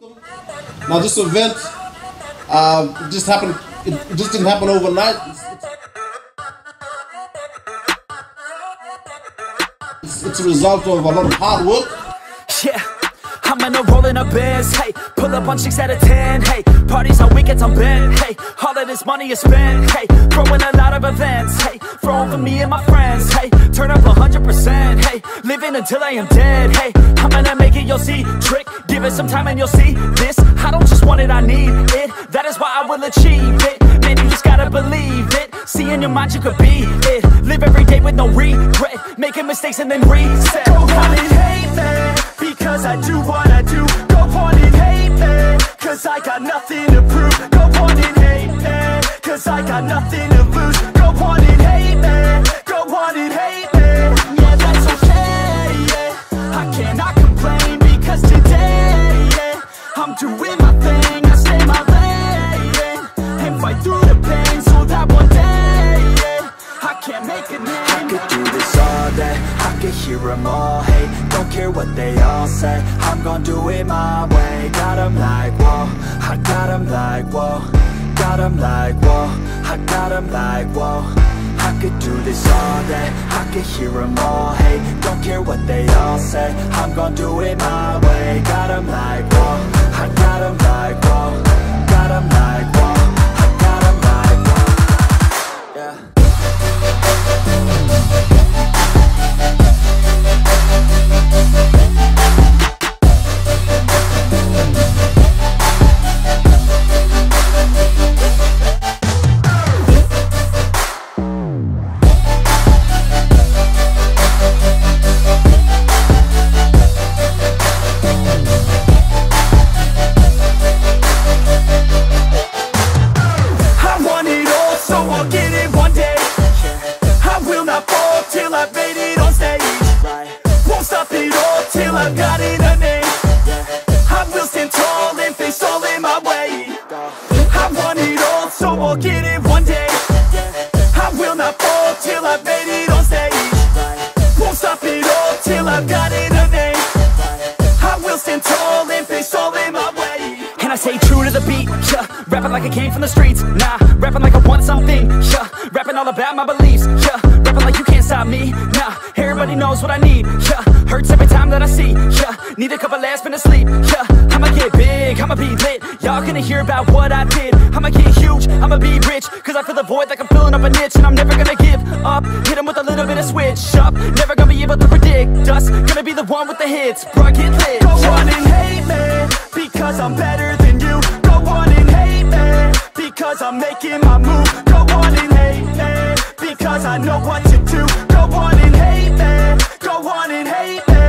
Now this event just happened. It just didn't happen overnight. It's a result of a lot of hard work. Yeah, I'm in a rolling a biz. Hey, pull up on 6 out of 10. Hey, parties on weekends I'm bent. Hey, all of this money is spent. Hey, throwing a lot of events. Hey, throwing for me and my friends. Hey, turn up 100%. Hey, living until I am dead. Hey, I'm gonna make it, you'll see. Trick, give it some time and you'll see. This, I don't just want it, I need it. That is why I will achieve it. Man, you just gotta believe it. See in your mind you could be it. Live every day with no regret. Making mistakes and then reset. Go on and hate me, because I do what I do. Go on and hate me, cause I got nothing to prove. Go on and hate me, cause I got nothing to lose. Go on and hate me, go on and hate me. Yeah, that's okay, yeah. I cannot complain, because today, yeah, I'm doing my thing, I stay my lane, and fight through the pain, so that one day, yeah, I can make a name. I could do this all day, I could hear them all hate. Don't care what they all say, I'm gon' do it my way. Got them like, whoa, I got them like, whoa. Got them like, whoa, I got them like, whoa. I could do this all day, I could hear them all hate. Don't care what they all say, I'm gon' do it my way. Got them like, whoa, I got them like, whoa. Got them like, whoa, I got them like, whoa. Yeah. I've got it a name. I will stand tall and face all in my way. I want it all, so I'll get it one day. I will not fall till I've made it on stage. Won't stop it all till I've got it a name. I will stand tall and face all in my way. And I stay true to the beat, yeah. Rapping like I came from the streets, nah. Rapping like I want something, yeah. Rapping all about my beliefs, yeah. Rapping like you can't stop me, nah. Everybody knows what I need, yeah. Hurts every time that I see, yeah. Need a couple last minutes sleep, yeah. I'ma get big, I'ma be lit. Y'all gonna hear about what I did. I'ma get huge, I'ma be rich. Cause I feel the void like I'm filling up a niche. And I'm never gonna give up. Hit 'em with a little bit of switch up. Never gonna be able to predict us. Gonna be the one with the hits, bro, get lit. Go on and hate me, because I'm better than you. Go on and hate me, because I'm making my move. Go on and hate me, because I know what to do. Go on and hate me, go on and hate me.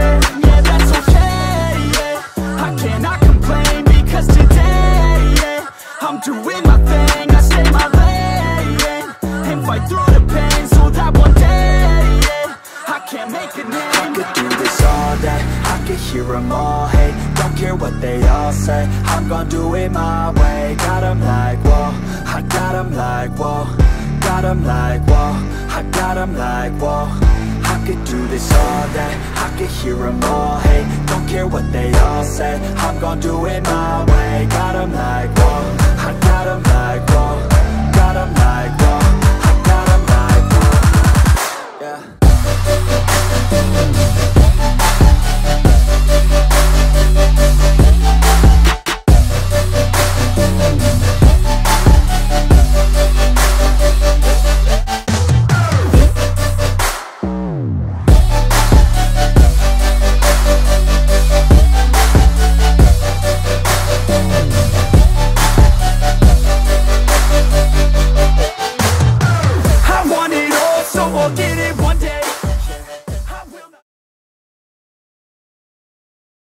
Yeah, that's okay, yeah. I cannot complain, because today, yeah, I'm doing my thing, I stay my lane, and fight through the pain, so that one day, yeah, I can make a name. I could do this all day, I could hear them all hate. Don't care what they all say, I'm gon' do it my way. Got them like, whoa, I got them like, whoa. Got them like, whoa, I got them like, whoa. I could do this all day, I could hear them all hate. Don't care what they all say, I'm gon' do it my way. Got them like, whoa, I got them like, whoa.